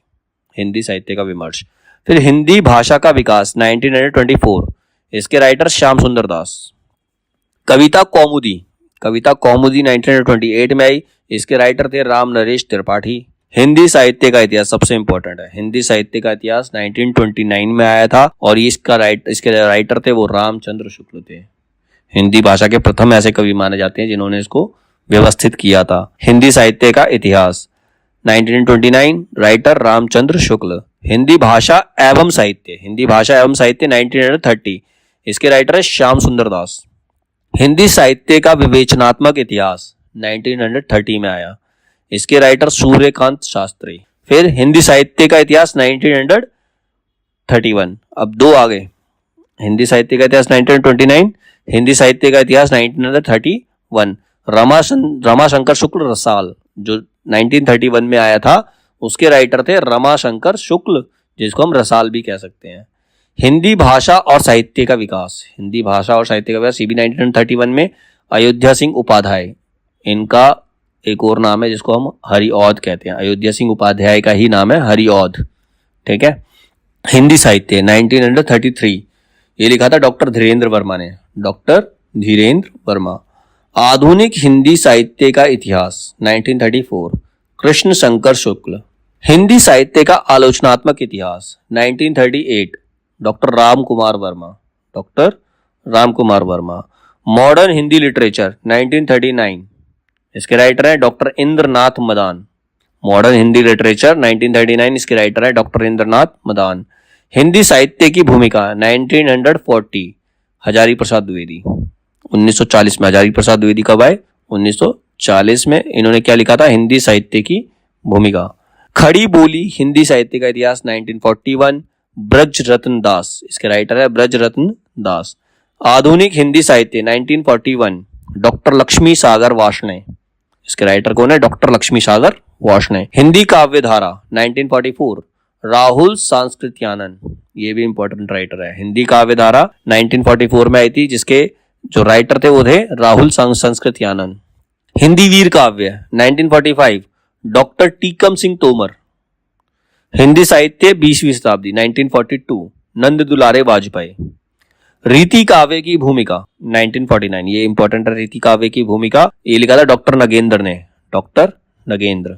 [SPEAKER 1] हिंदी साहित्य का विमर्श। फिर हिंदी भाषा का विकास 1924, इसके राइटर श्याम सुंदर दास। कविता कौमुदी 1928 में आई, इसके राइटर थे राम नरेश त्रिपाठी। हिंदी साहित्य का इतिहास सबसे इंपॉर्टेंट है, हिंदी साहित्य का इतिहास 1929 में आया था और इसके राइटर थे वो रामचंद्र शुक्ल थे। हिंदी भाषा के प्रथम ऐसे कवि माने जाते हैं जिन्होंने इसको व्यवस्थित किया था। हिंदी साहित्य का इतिहास 1929, राइटर रामचंद्र शुक्ल। हिंदी भाषा एवं साहित्य 1930, इसके राइटर है श्याम सुंदर दास। हिंदी साहित्य का विवेचनात्मक इतिहास 1930 में आया, इसके राइटर सूर्यकांत शास्त्री। फिर हिंदी साहित्य का इतिहास 1931, अब दो आ गए, हिंदी साहित्य का इतिहास 1929, हिंदी साहित्य का इतिहास 1931। रमाशंकर शुक्ल रसाल जो 1931 में आया था, उसके राइटर थे रमाशंकर शुक्ल, जिसको हम रसाल भी कह सकते हैं। हिंदी भाषा और साहित्य का विकास, हिंदी भाषा और साहित्य का विकास 1931 में अयोध्या सिंह उपाध्याय, इनका एक और नाम है जिसको हम हरिऔध कहते हैं, अयोध्या सिंह उपाध्याय का ही नाम है हरिऔध। ठीक है। हिंदी साहित्य 1933, ये लिखा था डॉक्टर धीरेन्द्र वर्मा ने, डॉक्टर धीरेन्द्र वर्मा। आधुनिक हिंदी साहित्य का इतिहास 1934, कृष्ण शंकर शुक्ल। हिंदी साहित्य का आलोचनात्मक इतिहास 1938, doctor Ram Kumar Verma. Modern Hindi literature 1939, इसके राइटर है doctor Indranath Madan. Modern Hindi literature 1939, इसके राइटर है डॉक्टर इंद्रनाथ मदान। हिंदी साहित्य की भूमिका 1940, हजारी प्रसाद द्विवेदी। 1940 में हजारी प्रसाद द्विवेदी कब आए? 1940 में। इन्होंने क्या लिखा था? हिंदी साहित्य की भूमिका। खड़ी बोली हिंदी साहित्य का इतिहास 1941, ब्रज रत्न दास, इसके राइटर है ब्रज रत्न दास। आधुनिक हिंदी साहित्य 1941, डॉक्टर लक्ष्मी सागर वार्ष्णेय, इसके राइटर कौन है? डॉक्टर लक्ष्मी सागर वार्ष्णेय। हिंदी काव्य धारा 1944, राहुल सांस्कृत्यानन, ये भी इंपॉर्टेंट राइटर है। हिंदी काव्य धारा 1944 में आई थी, जिसके जो राइटर थे वो थे राहुल सांस्कृत्यानन। हिंदी वीर काव्य 1945, डॉक्टर टीकम सिंह तोमर। हिंदी साहित्य 20वीं शताब्दी 1942, नंद दुलारे वाजपेयी। रीति काव्य की भूमिका 1949, ये इंपॉर्टेंट है। रीति काव्य की भूमिका ये लिखा था डॉक्टर नगेंद्र ने, डॉक्टर नगेंद्र।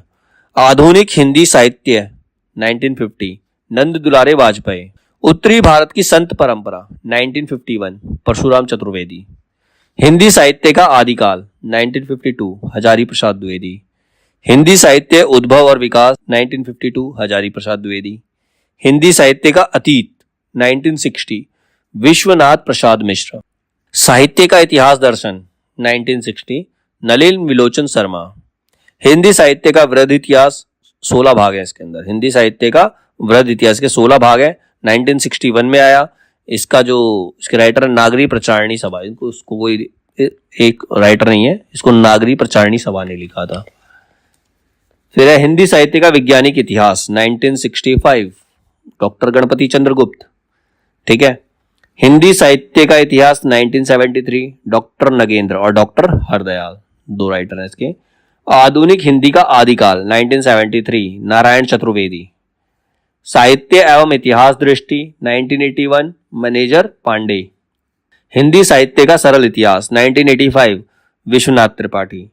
[SPEAKER 1] आधुनिक हिंदी साहित्य 1950, नंद दुलारे वाजपेयी। उत्तरी भारत की संत परंपरा 1951, परशुराम चतुर्वेदी। हिंदी साहित्य का आदिकाल 1952, हजारी प्रसाद द्विवेदी। हिंदी साहित्य उद्भव और विकास 1952, हजारी प्रसाद द्विवेदी। हिंदी साहित्य का अतीत 1960, विश्वनाथ प्रसाद मिश्र। साहित्य का इतिहास दर्शन 1960, नलिन विलोचन शर्मा। हिंदी साहित्य का वृहद इतिहास 16 भाग है इसके अंदर। हिंदी साहित्य का वृहद इतिहास के 16 भाग है। 1961 में आया। इसका जो इसके राइटर नागरी प्रचारणी सभा, इनको उसको कोई एक राइटर नहीं है, इसको नागरी प्रचारणी सभा ने लिखा था। फिर है हिंदी साहित्य का वैज्ञानिक इतिहास 1965, डॉक्टर गणपति चंद्र गुप्त। ठीक है। हिंदी साहित्य का इतिहास 1973, डॉक्टर नगेंद्र और डॉक्टर हरदयाल, दो राइटर हैं इसके। आधुनिक हिंदी का आदिकाल 1973, नारायण चतुर्वेदी। साहित्य एवं इतिहास दृष्टि 1981, मैनेजर पांडे। हिंदी साहित्य का सरल इतिहास 1985, विश्वनाथ त्रिपाठी।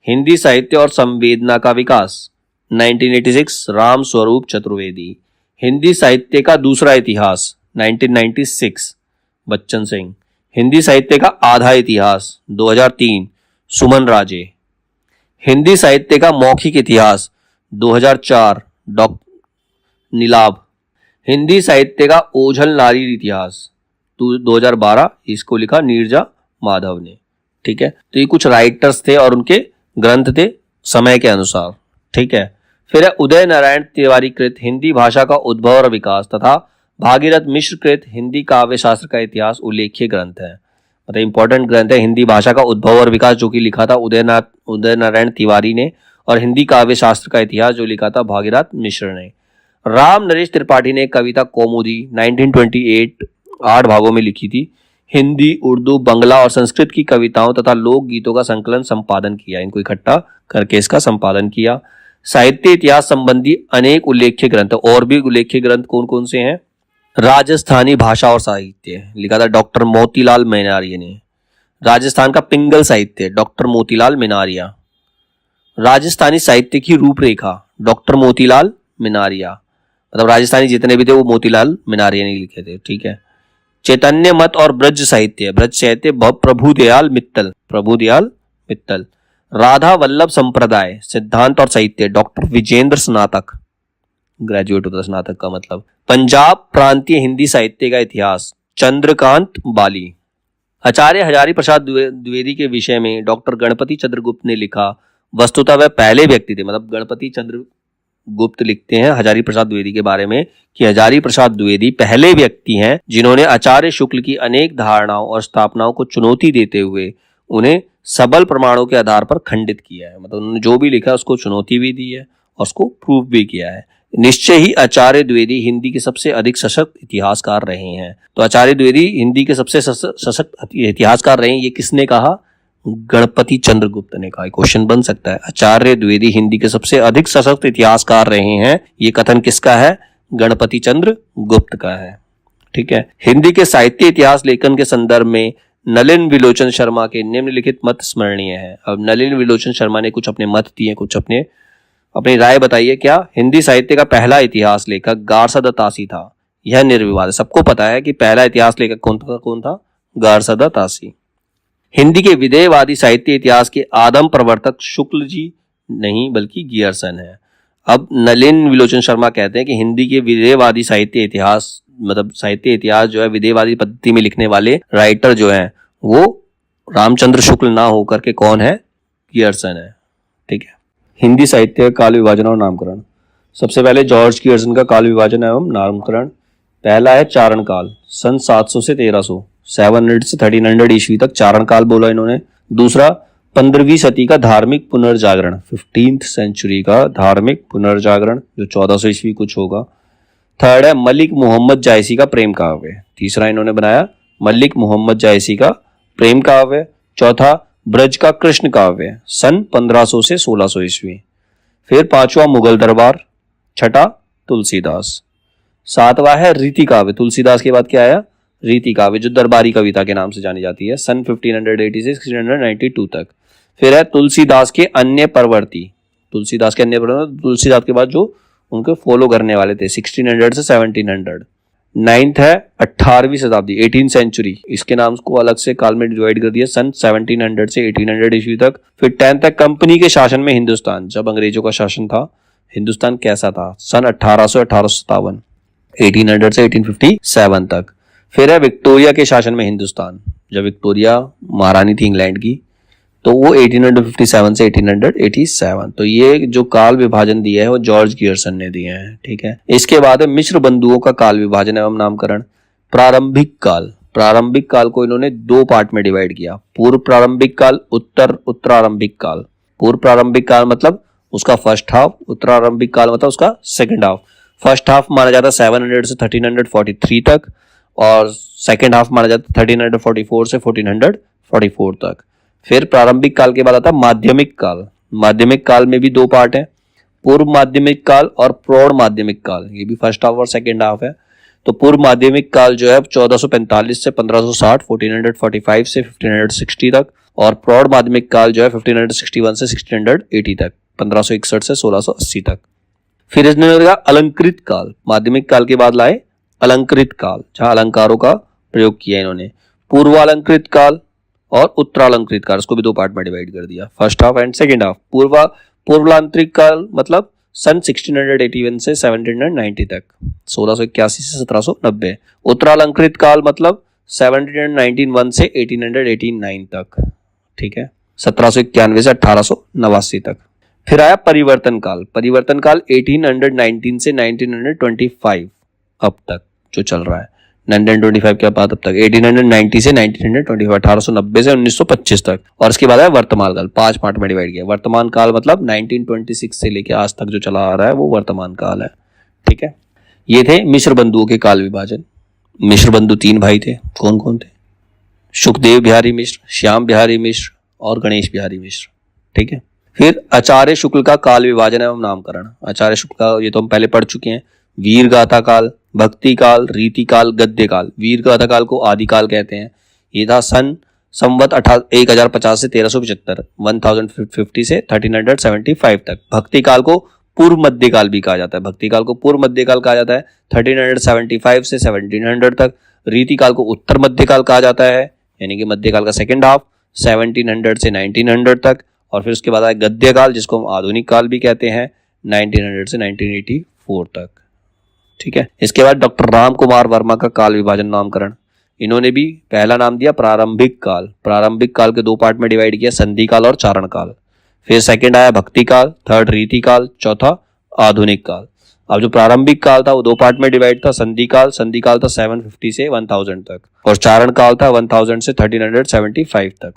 [SPEAKER 1] हिंदी साहित्य और संवेदना का विकास 1986, राम स्वरूप चतुर्वेदी। हिंदी साहित्य का दूसरा इतिहास 1996, बच्चन सिंह। हिंदी साहित्य का आधा इतिहास 2003, सुमन राजे। हिंदी साहित्य का मौखिक इतिहास 2004, डॉक्टर नीलाभ। हिंदी साहित्य का ओझल नारी इतिहास 2012, इसको लिखा नीरजा माधव ने। ठीक है। तो ये कुछ राइटर्स थे और उनके ग्रंथ थे समय के अनुसार। ठीक है। फिर है उदय नारायण तिवारी कृत हिंदी भाषा का उद्भव और विकास तथा भागीरथ मिश्र कृत हिंदी काव्य शास्त्र का इतिहास उल्लेख्य ग्रंथ है। मतलब इंपॉर्टेंट ग्रंथ है हिंदी भाषा का उद्भव और विकास, जो कि लिखा था उदय नारायण तिवारी ने, और हिंदी काव्य शास्त्र का इतिहास जो लिखा था भागीरथ मिश्र ने। राम नरेश त्रिपाठी ने कविता कौमुदी 1928 8 भागों में लिखी थी। हिंदी, उर्दू, बंगला और संस्कृत की कविताओं तथा लोक गीतों का संकलन संपादन किया, इनको इकट्ठा करके इसका संपादन किया। साहित्य इतिहास संबंधी अनेक उल्लेख्य ग्रंथ, और भी उल्लेख्य ग्रंथ कौन कौन से हैं? राजस्थानी भाषा और साहित्य लिखा था डॉक्टर मोतीलाल मेनारिया ने। राजस्थान का पिंगल साहित्य डॉक्टर मोतीलाल मेनारिया। राजस्थानी साहित्य की रूपरेखा डॉक्टर मोतीलाल मेनारिया, मतलब राजस्थानी जितने भी थे वो मोतीलाल मेनारिया ने लिखे थे। ठीक है। चैतन्य मत और ब्रज साहित्य प्रभुदयाल मित्तल। राधा वल्लभ संप्रदाय सिद्धांत और साहित्य डॉक्टर विजेंद्र स्नातक, ग्रेजुएट होता स्नातक का मतलब। पंजाब प्रांतीय हिंदी साहित्य का इतिहास चंद्रकांत बाली। आचार्य हजारी प्रसाद द्विवेदी के विषय में डॉक्टर गणपति चंद्रगुप्त ने लिखा। वस्तुतः वह पहले व्यक्ति थे, मतलब गणपति चंद्रगुप्त लिखते हैं हजारी प्रसाद द्विवेदी के बारे में कि हजारी प्रसाद द्विवेदी पहले व्यक्ति हैं जिन्होंने आचार्य शुक्ल की अनेक धारणाओं और स्थापनाओं को चुनौती देते हुए उन्हें सबल प्रमाणों के आधार पर खंडित किया है। मतलब उन्होंने जो भी लिखा है उसको चुनौती भी दी है और उसको प्रूफ भी किया है। निश्चय ही आचार्य द्विवेदी हिंदी के सबसे अधिक सशक्त इतिहासकार रहे हैं। तो आचार्य द्विवेदी हिंदी के सबसे सशक्त इतिहासकार रहे हैं, ये किसने कहा? गणपति चंद्रगुप्त ने कहा। क्वेश्चन बन सकता है, आचार्य द्विवेदी हिंदी के सबसे अधिक सशक्त इतिहासकार रहे हैं, ये कथन किसका है? गणपति चंद्रगुप्त का है। ठीक है। हिंदी के साहित्य इतिहास लेखन के संदर्भ में नलिन विलोचन शर्मा के निम्नलिखित मत स्मरणीय है। अब नलिन विलोचन शर्मा ने कुछ अपने मत दिए, कुछ अपनी राय बताइए। क्या? हिंदी साहित्य का पहला इतिहास लेखक गारसद तासी था, यह निर्विवाद है। सबको पता है कि पहला इतिहास लेखक कौन था? गारसद तासी। हिंदी के विधेयवादी साहित्य इतिहास के आदम प्रवर्तक शुक्ल जी नहीं बल्कि गियर्सन है। अब नलिन विलोचन शर्मा कहते हैं कि हिंदी के विधेयवादी साहित्य इतिहास मतलब साहित्य इतिहास जो है विधेयवादी पद्धति में लिखने वाले राइटर जो हैं वो रामचंद्र शुक्ल ना होकर के कौन है, गियर्सन है। ठीक है। हिंदी साहित्य काल विभाजन और नामकरण। सबसे पहले जॉर्ज गियर्सन का काल विभाजन एवं नामकरण। पहला है चारण काल, सन 700 से 1300, 700 से 1300 ईस्वी तक चारण काल बोला इन्होंने। दूसरा 15वीं सदी का धार्मिक पुनर्जागरण, 15th सेंचुरी का धार्मिक पुनर्जागरण जो 1400 ईस्वी कुछ होगा। थर्ड है मलिक मोहम्मद जायसी का प्रेम काव्य, तीसरा इन्होंने बनाया मलिक मोहम्मद जायसी का प्रेम काव्य। चौथा ब्रज का कृष्ण काव्य, सन 1500 से 1600 ईस्वी। फिर पांचवा मुगल दरबार। छठा तुलसीदास। सातवां है रीति काव्य, तुलसीदास के बाद क्या आया, रीति काव्य जो दरबारी कविता के नाम से जानी जाती है, सन 1580 से 1692 तक। फिर है तुलसीदास के अन्य प्रवर्ती, तुलसीदास के अन्य प्रवर्ती तुलसीदास के बाद जो उनको फॉलो करने वाले थे 1600 से 1700। नाइन्थ है 18वीं शताब्दी, 18th सेंचुरी, इसके नाम को अलग से काल में डिवाइड कर दिया, सन 1700 से 1800 ईस्वी तक। फिर 10th है कंपनी के शासन में हिंदुस्तान, जब अंग्रेजों का शासन था हिंदुस्तान कैसा था, सन 1857, 1800 से 1857 तक। फिर है विक्टोरिया के शासन में हिंदुस्तान, जब विक्टोरिया महारानी थी इंग्लैंड की, तो वो 1857 से 1887। तो ये जो काल विभाजन दिया है वो जॉर्ज गियर्सन ने दिए हैं। ठीक है। इसके बाद है मिश्र बंधुओं का काल विभाजन एवं नामकरण। प्रारंभिक काल, प्रारंभिक काल को इन्होंने दो पार्ट में डिवाइड किया, पूर्व प्रारंभिक काल, उत्तरारंभिक काल। पूर्व प्रारंभिक काल मतलब उसका फर्स्ट हाफ, उत्तरारंभिक काल मतलब उसका सेकंड हाफ। फर्स्ट हाफ माना जाता है 700 से 1343 तक और सेकंड हाफ माना जाता है 1344 से 1444 तक। फिर प्रारंभिक काल के बाद आता है माध्यमिक काल। माध्यमिक काल में भी दो पार्ट है, पूर्व माध्यमिक काल और प्रौढ़ माध्यमिक काल, ये भी फर्स्ट हाफ और सेकंड हाफ है। तो पूर्व माध्यमिक काल जो है 1445 से 1560, 1445 से 1560 तक, और प्रौढ़ माध्यमिक काल जो है 1561 से 1680 तक, 1561 से 1680 तक। फिर इसने अलंकृत काल, माध्यमिक काल के बाद लाए अलंकृत काल, जहां अलंकारों का प्रयोग किया इन्होंने। पूर्वालंकृत काल और उत्तरालंकृत काल, उसको भी दो पार्ट में डिवाइड कर दिया, first half and second half. पूर्वालंकृत काल मतलब सन 1681 से 1790 तक, 1681 से 1790। उत्तरालंकृत काल मतलब 1791 से 1889 तक। ठीक है, 1791 से 1889 तक। फिर आया परिवर्तन काल। परिवर्तन काल 1819 से 1925 अब तक जो चल रहा है, 1925 के बाद अब तक 1890 से 1925, 1890 से 1925 तक। और इसके बाद है वर्तमान काल, 5 पार्ट में डिवाइड किया। वर्तमान काल मतलब 1926 से लेके आज तक जो चला आ रहा है वो वर्तमान काल है। ठीक है, ये थे मिश्र बंधुओं के काल विभाजन। मिश्र बंधु 3 भाई थे, कौन कौन थे? सुखदेव बिहारी मिश्र, श्याम बिहारी मिश्र और गणेश बिहारी मिश्र। ठीक है। फिर आचार्य शुक्ल का काल विभाजन एवं नामकरण। आचार्य शुक्ल का ये तो हम पहले पढ़ चुके हैं। वीर गाथा काल, भक्ति काल, रीति काल, गद्य काल। वीर गाथा काल को आदि काल कहते हैं। ये था संवत 1050 से 1375, 1050 से 1375 तक। भक्ति काल को पूर्व मध्य काल भी कहा जाता है। भक्ति काल को पूर्व मध्य काल कहा जाता है, 1375 से 1700 तक। रीति काल को उत्तर मध्य काल कहा जाता है, यानी कि मध्य काल का सेकंड हाफ, 1700 से 1900 तक। और फिर उसके बाद आया गद्य काल, जिसको हम आधुनिक काल भी कहते हैं, 1900 से 1984 तक। ठीक है। इसके बाद डॉक्टर राम कुमार वर्मा का काल विभाजन नामकरण। इन्होंने भी पहला नाम दिया प्रारंभिक काल। प्रारंभिक काल के दो पार्ट में डिवाइड किया, संधि काल और चारण काल। फिर सेकंड आया भक्ति काल, थर्ड रीति काल, चौथा आधुनिक काल। अब जो प्रारंभिक काल था वो दो पार्ट में डिवाइड था, संधि काल था 750 से 1000 तक, और चारण काल था 1000 से 1375 तक।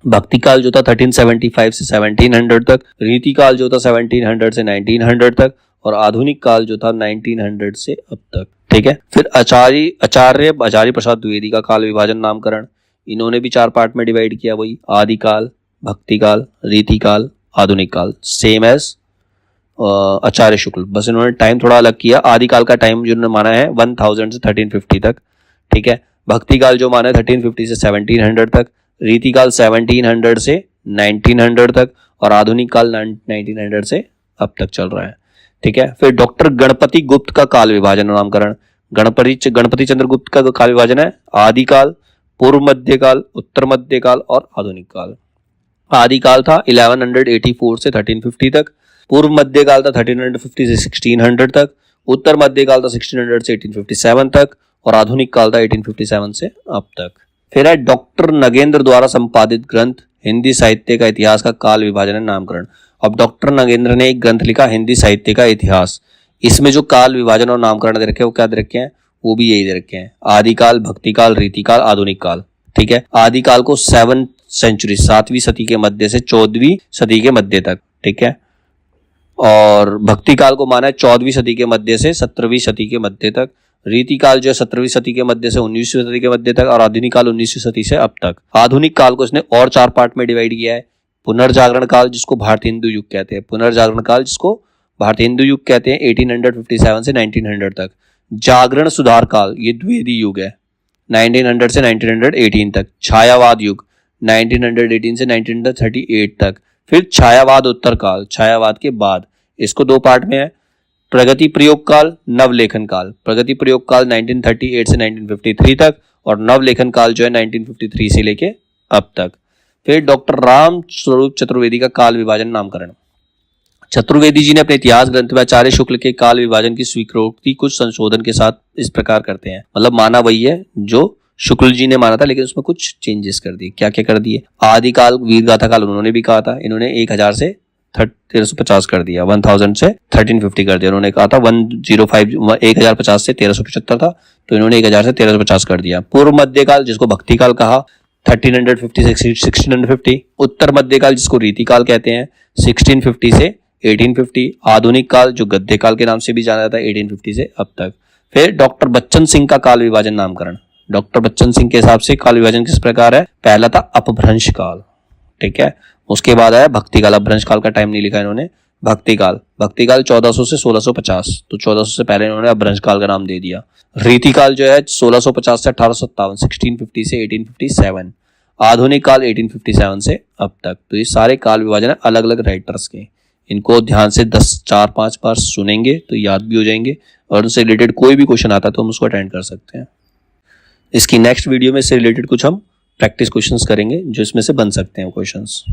[SPEAKER 1] भक्ति काल जो था 1375 से 1700 तक, रीति काल जो था 1700 से 1900 तक, और आधुनिक काल जो था 1900 से अब तक। ठीक है। फिर आचार्य प्रसाद द्विवेदी का काल विभाजन नामकरण। इन्होंने भी 4 पार्ट में डिवाइड किया, वही आदि काल, भक्ति काल, रीति काल, आधुनिक काल, सेम एज आचार्य शुक्ल, बस इन्होंने टाइम थोड़ा अलग किया। आदि काल का टाइम जिन्होंने माना है 1000 से 1350 तक। ठीक है। भक्ति काल जो माना है 1350 से 1700 तक, रीति काल 1700 से 1900 तक, और आधुनिक काल 1900 से अब तक चल रहा है। ठीक है। फिर डॉक्टर गणपति गुप्त का काल विभाजन नामकरण। गणपति चंद्र गुप्त का काल विभाजन है आदि काल, पूर्व मध्यकाल, उत्तर मध्यकाल और आधुनिक काल। आदिकाल था 1184 से 1350 तक, पूर्व मध्यकाल था 1350 से 1600 तक, उत्तर मध्यकाल था 1600 से 1857 तक और आधुनिक काल था 1857 से अब तक। फिर है डॉक्टर नगेंद्र द्वारा संपादित ग्रंथ हिंदी साहित्य का इतिहास का काल विभाजन एवं नामकरण। अब डॉक्टर नगेंद्र ने एक ग्रंथ लिखा हिंदी साहित्य का इतिहास, इसमें जो काल विभाजन और नामकरण दे रखे हैं वो क्या दे रखे हैं, वो भी यही दे रखे हैं, आदिकाल, भक्तिकाल, रीतिकाल, आधुनिक काल। ठीक है, आदिकाल को 7th सेंचुरी 7वीं सदी के मध्य से 14वीं सदी के मध्य तक, ठीक है, और भक्ति काल को माना है 14वीं सदी के मध्य से 17वीं सदी के मध्य तक, रीतिकाल जो है 17वीं सदी के मध्य से 19वीं सदी के मध्य तक और आधुनिक काल 19वीं सदी से अब तक। आधुनिक काल को इसने और 4 पार्ट में डिवाइड किया है। पुनर्जागरण काल जिसको भारतीय हिंदू युग कहते हैं, पुनर्जागरण काल जिसको भारतीय हिंदू युग कहते हैं 1857 से 1900 तक। जागरण सुधार काल ये द्विवेदी युग है 1900 से 1918 तक। छायावाद युग 1918 से 1938 तक। फिर छायावाद उत्तर काल, छायावाद के बाद, इसको 2 पार्ट में है। प्रगति प्रयोग काल, नवलेखन काल। प्रगति प्रयोग काल 1938 से 1953 तक और नवलेखन काल जो है 1953 से लेके अब तक। फिर डॉक्टर राम स्वरूप चतुर्वेदी का काल विभाजन नामकरण। चतुर्वेदी जी ने अपने इतिहास ग्रंथ में आचार्य शुक्ल के काल विभाजन की स्वीकृति कुछ संशोधन के साथ इस प्रकार करते हैं, मतलब माना वही है जो शुक्ल जी ने माना था लेकिन उसमें कुछ चेंजेस कर दिए। क्या क्या कर दिए, आदिकाल वीरगाथा काल उन्होंने भी कहा था, इन्होंने 1000 से 1350 कर दिया, 1000 से 1350 कर दिया। उन्होंने कहा था 1050 से 1375 था तो इन्होंने 1000 से 1350 कर दिया। पूर्व मध्यकाल जिसको भक्ति काल कहा 1350 से 1650, उत्तर मध्यकाल जिसको रीतिकाल कहते हैं 1650 से 1850, आधुनिक काल जो गद्य काल के नाम से भी जाना जाता है 1850 से अब तक। फिर डॉक्टर बच्चन सिंह का काल विभाजन नामकरण। डॉक्टर बच्चन सिंह के हिसाब से काल विभाजन किस प्रकार है, पहला था अपभ्रंश काल, ठीक है, उसके बाद आया भक्ति काल। अपभ्रंश काल का टाइम नहीं लिखा इन्होंने। भक्ति काल 1400 से 1650, तो 1400 से पहले इन्होंने अपभ्रंश काल का नाम दे दिया। रीतिकाल जो है 1650 से 1857, 1650 से 1857, आधुनिक काल 1857 से अब तक। तो ये सारे काल विभाजन है अलग अलग राइटर्स के, इनको ध्यान से 4-5 बार सुनेंगे तो याद भी हो जाएंगे और उनसे रिलेटेड कोई भी क्वेश्चन आता है तो हम उसको अटेंड कर सकते हैं। इसकी नेक्स्ट वीडियो में इससे रिलेटेड कुछ हम प्रैक्टिस क्वेश्चंस करेंगे जो इसमें से बन सकते हैं क्वेश्चंस।